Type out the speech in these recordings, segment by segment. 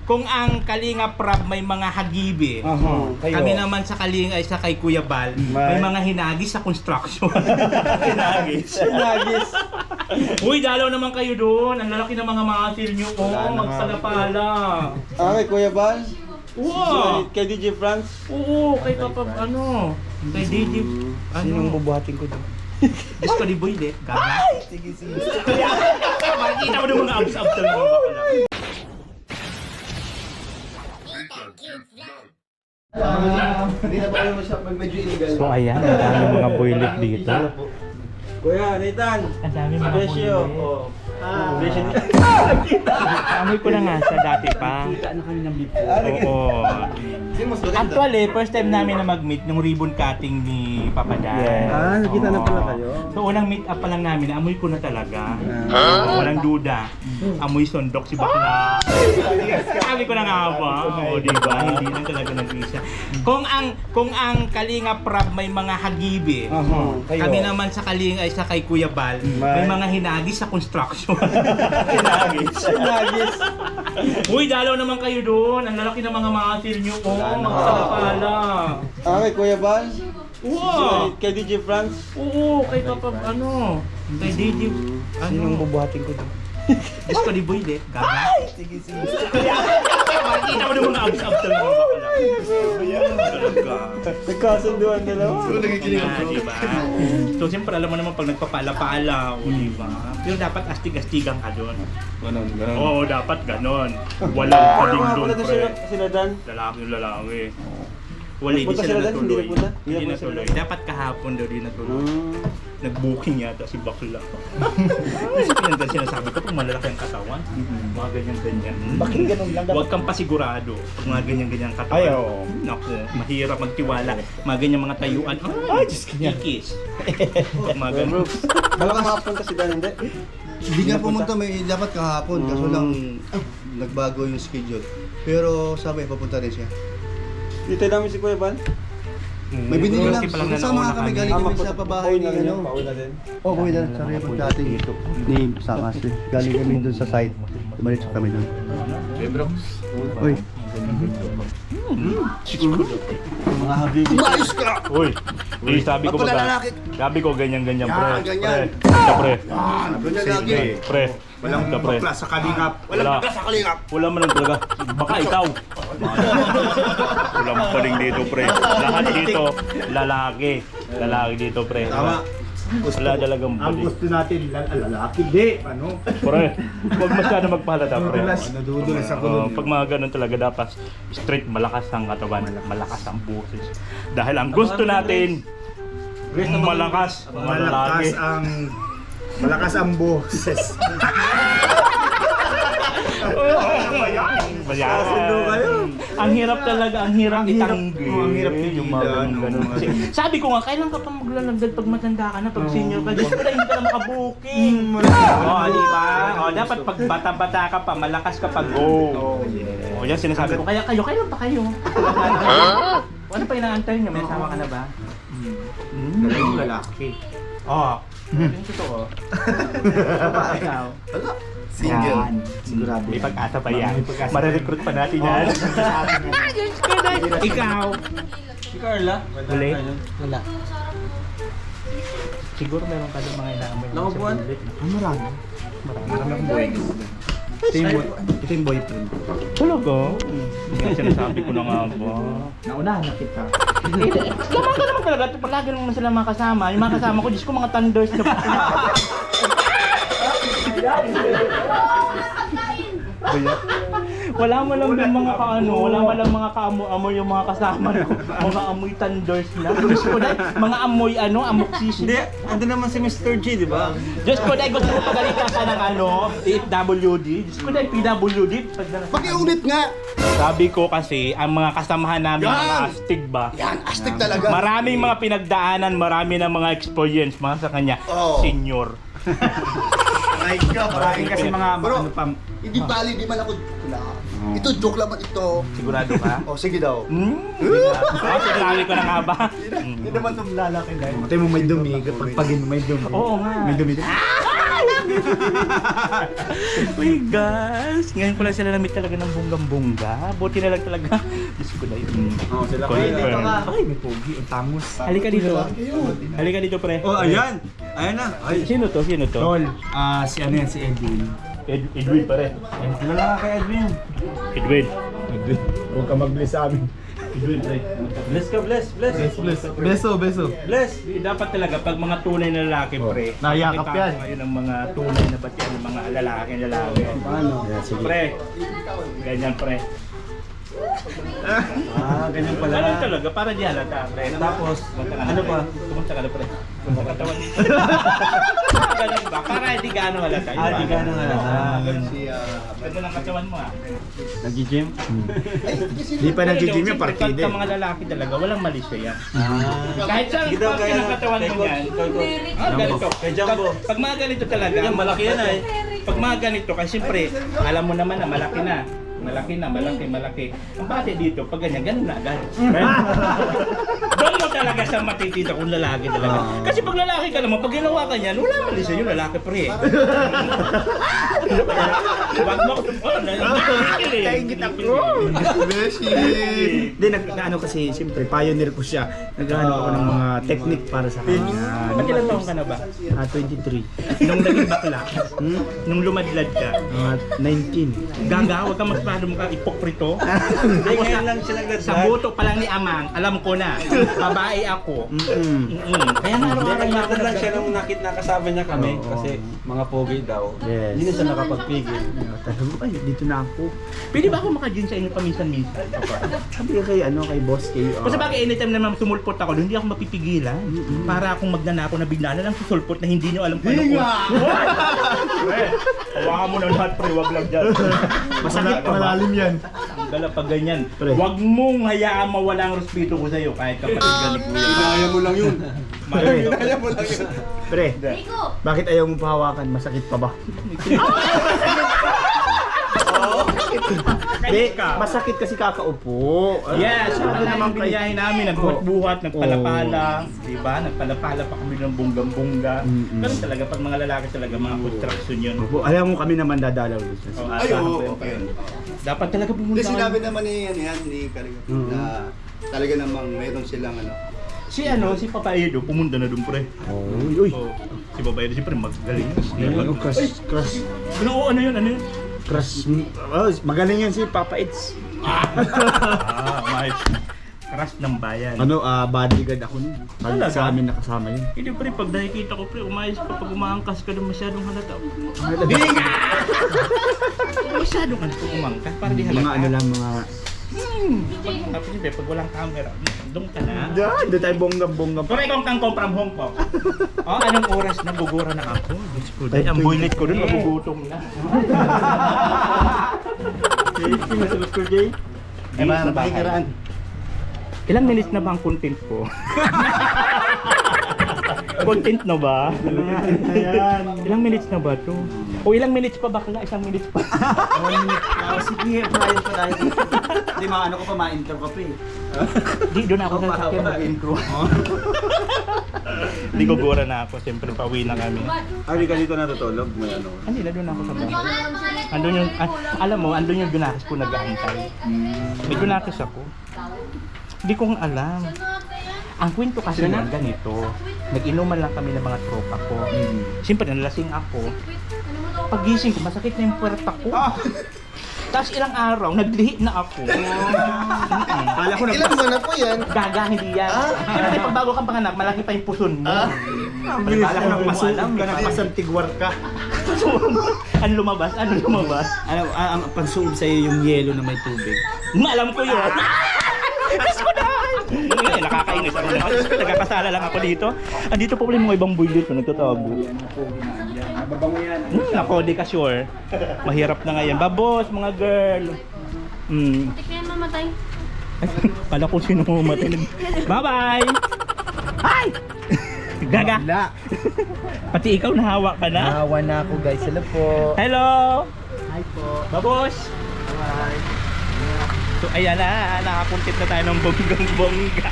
Kung ang Kalinga Prab may mga hagibi, kami naman sa Kalinga ay sa kay Kuya Bal, may mga hinagis sa construction. Hinagis. Uy, dalaw naman kayo doon. Ang lalaki ng mga muscle nyo. Magpala-pala. Kay Kuya Bal? Wow! Kay DJ France? Oo, kay Kapag kay DJ. Sinong bubuhatin ko doon? Disco di Boy, de. Gaga. Sige. Makikita mo ng mga abs-abs ng mga bakla. Hindi na ba kayo medyo illegal? So ayan, ang dami mga boylet dito. Kuya, Nathan! Ang dami mga Besyo! boylet. Amoy ko na nga sa dati pa. Kita na kami ng beef. Oo. Actually, first time namin na mag-meet nung ribbon cutting ni Papa Dan. Nakita na pala kayo? So unang meet up pa lang namin, amoy ko na talaga. Walang duda. Amoy sondok si Bakla. Sabi ko na nga ba? O diba? Hindi lang talaga nag-isa. Kung ang Kalinga Prab may mga hagibi, kami naman sa Kalinga ay sa kay Kuya Bal, may mga hinagis sa construction. Hinagis. Uy, dalaw naman kayo doon. Ang lalaki ng mga muscle nyo. Magpala-pala. Kay Kuya Bal? Wow! Kay DJ France? Oo, kay Kapag kay DJ. Sinong bubuhatin ko doon? Disco di Boy, de. Gaga. Sige. Makikita mo ng mga abs-abs ng mga bakla. Nagkasunduan dalawa. Diba? So, siyempre, alam mo naman pag nagpapala-pala, diba? Pero dapat astig-astigan ka doon. Ganon. Oo, dapat ganon. Walang pading doon, pre. Sila Dan? Lalaki. Wala, hindi Nagpunta sila sila doon? Hindi natuloy. nagpunta? Hindi natuloy. Dapat kahapon daw di natuloy. Nag-booking yata si Bakla. Kasi pinandan sinasabi ko, pag malalaki ang katawan, mga ganyan-ganyan. Bakit ganun lang? Huwag kang pasigurado pag mga ganyan-ganyan katawan. Ay, oo. Naku, mahirap magtiwala. Mga ganyan mga tayuan. Ay, Diyos ko yan. Ikis. Mga ganun. Baka kahapon kasi Dan, hindi? Hindi nga pumunta, may dapat kahapon, kaso lang nagbago yung schedule. Pero sabi, papunta rin siya. Dito namin si Kuya Bal? May binili lang, Kasi palang kasama nanauna kami, galing kami sa pabahay ni ano. Pauwi na din. Oh, kuwi na, sa report dating ni Sakas. Galing kami dun sa site. Tumalit kami dun. Uy, Mga habibi. umayos ka! Uy, sabi ko Pag pala baga, lalaki. sabi ko ganyan-ganyan, Yan, pre. ganyan. Pre. Ganyan lagi. Pre. Walang pre. bakla sa kalingap. Wala. Sa kalingap. Wala man lang talaga. Baka ikaw. Walang paling dito, pre. Lahat dito, lalaki. Lalaki dito, pre. Tama. Wala talagang Ang bali. gusto natin, lalaki. Di, ano? Pre, huwag masyado magpahalata, pre. Nadudulas ako nun. Pag mga ganun talaga, dapat straight, malakas ang katawan, malakas ang boses. Dahil ang gusto natin, malakas, malalaki. Malakas ang boses. Ang hirap talaga, ang hirap itanggi. ang hirap yung mga ganun. Kasi sabi ko nga, kailan ka pa maglalagdag pag matanda ka na, pag senior ka, Diyos ko na hindi ka na makabooking. Di ba? Dapat pag bata-bata ka pa, malakas ka pag go. Yan sinasabi ko, kaya kayo, kailan pa kayo? Ano pa inaantay niyo? May asawa ka na ba? Yung lalaki. Yung totoo. Ikaw. Single. Yan. Sigurado. May pag-asa pa yan. Marirecruit pa natin yan. Ikaw. Si Carla? Huli? Wala. Siguro meron ka din mga inaamoy. Nakabuan? Marami. Marami. Ito yung boyfriend. Talaga? Yung sinasabi ko na nga ba? Naunahan na kita. Laman ka naman talaga. Palagi naman sila mga kasama. Yung mga kasama ko, Diyos ko mga thunders na wala mo lang yung mga kaano, wala mo lang mga kaamoy yung mga kasama ko. Mga amoy thunders na. Diyos ko dahil, mga amoy amoxicillin. Hindi, ando naman si Mr. G, di ba? Diyos ko dahil gusto ko pagalitan ka ng PWD. Diyos ko dahil PWD. Pakiulit nga! Sabi ko kasi, ang mga kasamahan namin, Yan! mga astig ba? Yan, astig talaga. Maraming mga pinagdaanan, marami ng mga experience, mga sa kanya, Oo. senior. Ay, ka, Maraming kasi mga Bro, ano pa. hindi bali, di man ako wala. Ito, joke lang ito. Sigurado ka? Oh, sige daw. Sinasabi ko na nga ba? Hindi naman itong lalaki dahil. Matay mo may dumi. Pagpagin mo may dumi. Oo nga. May dumi. Uy, guys. Ngayon ko lang sila namit talaga ng bonggang-bongga. Buti na lang talaga. Diyos ko na yun. Oo, sila Confirm. Ay, may pogi. Ang tangos. Halika dito. Halika dito, pre. Oh, ayan. Ayan na. Ay. Sino to? Sino to? Tol, si ano yan, si Edwin. Edwin, pare. Kilala ka kay Edwin. Edwin. Edwin. Huwag ka mag-bless sa amin. Edwin, pre. Bless ka, bless. Beso. Bless. Dapat talaga pag mga tunay na lalaki, pre. Nayakap nakita yan. ko ngayon ang mga tunay na batyan ng mga lalaki. Paano? Pre. Ganyan, pre. Ganyan pala. Ganyan talaga, para di halata, pre. Tapos, ano pa? Kumunta ka na, pre. Katawan dito. Ganun ba? Para di gaano halata. Di gaano halata. Ganda ng katawan mo, ah. Nag-gym? Di pa nag-gym yung Pag partida. mga lalaki talaga, walang mali siya yan. Kahit saan parte ng katawan mo yan. Ganito. Pag mga ganito talaga, malaki yan ay. Pag mga ganito, kasi siyempre, alam mo naman na malaki na. Malaki. Ang bate dito, pag ganyan, ganun na agad. Doon mo talaga sa matitita kung lalaki talaga. Kasi pag lalaki ka naman, pag ginawa ka niyan, wala mali sa'yo, lalaki pre. Wag mo, Kaingit ako. Hindi, ano kasi, siyempre, pioneer ko siya. Naghahanap ako ng mga technique para sa kanya. Ba't ilang taong ka na ba? 23. Nung naging bakla, nung lumadlad ka, 19. gaga, huwag ka masyado mukha ipokrito. Hindi, ngayon lang siya nagdadad. Sa buto pa lang ni Amang, alam ko na, babae ako. Kaya nga Hindi, araw-araw nagmatan lang siya nung nakasama niya kami kasi mga pogi daw. Yes. Hindi na siya nakapagpigil. Sabi ko, ay, dito na ako. Pwede ba ako maka-gym sa inyo paminsan-minsan? Sabi ko kay, kay boss, kay... Kasi bakit anytime naman sumulpot ako, hindi ako mapipigilan. Para akong magnanako na bigla na lang susulpot na hindi nyo alam kung ano ko. Hawakan mo na lahat, pre, wag lang dyan. Masakit, malalim yan. Ang gala pag ganyan. Pre. Wag mong hayaan mawala ang respeto ko sa'yo kahit kapatid ka ni Kuya. Inaya mo lang yun. Pre, Inaya mo lang yun. pre, bakit ayaw mo pahawakan? Masakit pa ba? Hindi, masakit kasi kakaupo. Yes, sabi ano naman pinyahin namin, nagbuhat-buhat, nagpalapala, di ba? Nagpalapala pa kami ng bonggang-bongga. Pero talaga, pag mga lalaki talaga, mga construction yun. Opo, alam mo kami naman dadalaw dito. Oh, Ay, asahan oo, ko yun. okay. Dapat talaga Hindi, pumunta sinabi ka. naman ni Kaligap na talaga namang mayroon silang ano. Si Papa Edo, pumunta na doon, pre. Uy, Oh, si Papa Edo, siyempre magaling. crush. Ano yun? Crush. Oh, magaling yan si Papa It's. Mahal. Crush ng bayan. Bodyguard ako nun. Talaga? Sa amin nakasama yun. Hindi, pre, pag nakikita ko, pre, umayos pa pag umaangkas ka doon masyadong halata. Masyadong ano kung umangkas, para di halata. Mga ano lang, mga... Tapos hindi, pag walang camera, doon ka na. Doon tayo bongga-bongga. Pero ikaw ang kangkong from Hong Kong. Anong oras na gugura na ako? Diyos ko, dahil ang boylet ko doon, magugutom na. Sinusunod ko, Jay. Eh, nakikiraan. Ilang minutes na ba ang content ko? Content na ba? Ilang minutes na ba to? O ilang minutes pa bakla? Isang minutes pa. 1 minute. Sige, prayo pa tayo. Hindi, maano ko pa, ma-intro ka pa eh. Di, doon ako sa sakyan mag-intro. Di gugura na ako, siyempre pauwi na kami. Hindi ka dito natutulog? May ano? Hindi na doon ako sa bahay. Andun yung, alam mo, andun yung Dunakis ko nag-aantay. May Dunakis ako. Hindi ko alam. Ang kwento kasi nun ganito, nag-inuman lang kami ng mga tropa ko. Siyempre, nalasing ako. Pagising ko, masakit na yung puwerta ko. Tapos ilang araw, naglihi na ako. Kala ko Ilan ba na po yan? Gaga, hindi yan. Siyempre, pag bago kang panganak, malaki pa yung puson mo. Kala ko nagpasantigwar ka. Ano lumabas? Ano, ang pansuob sa'yo yung yelo na may tubig. Alam ko yun. Diyos ko na! Ngayon, nakakainis ako. Nagkakasala lang ako dito. Andito po pala yung mga ibang boy dito, nagtatago. Babango yan. Ako, di ka sure. Mahirap na ngayon. Babos, mga girl. Tik na yan mamatay. Ay, kala ko sino mamatay. Bye-bye! Hi! Gaga! Pati ikaw nahawa ka na? Nahawa na ako guys. Hello po. Hello! Hi po. Babos! Bye. So ayan na, nakapuntit na tayo ng bonggang-bongga.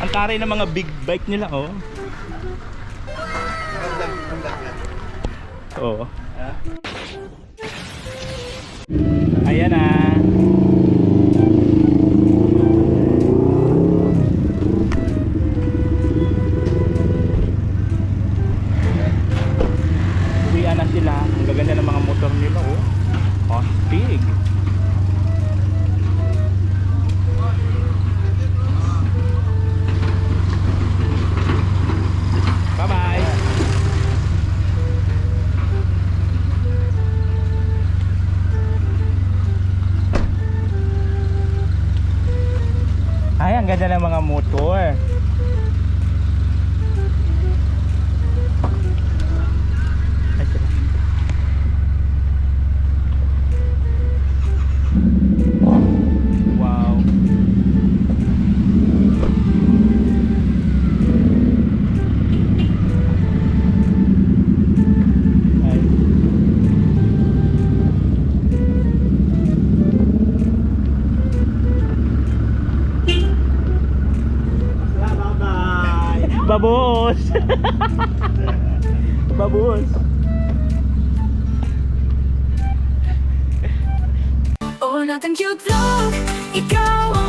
Ang taray ng mga big bike nila, oh. Oo. Ayan na. Uwian na sila. Ang gaganda ng mga motor nila, oh. Astig. Bye-bye. Ay, ang ganda ng mga motor. Ay, sila. Wow. Ay. Bye-bye! Babos! Babos! All natin cute vlog, ikaw ang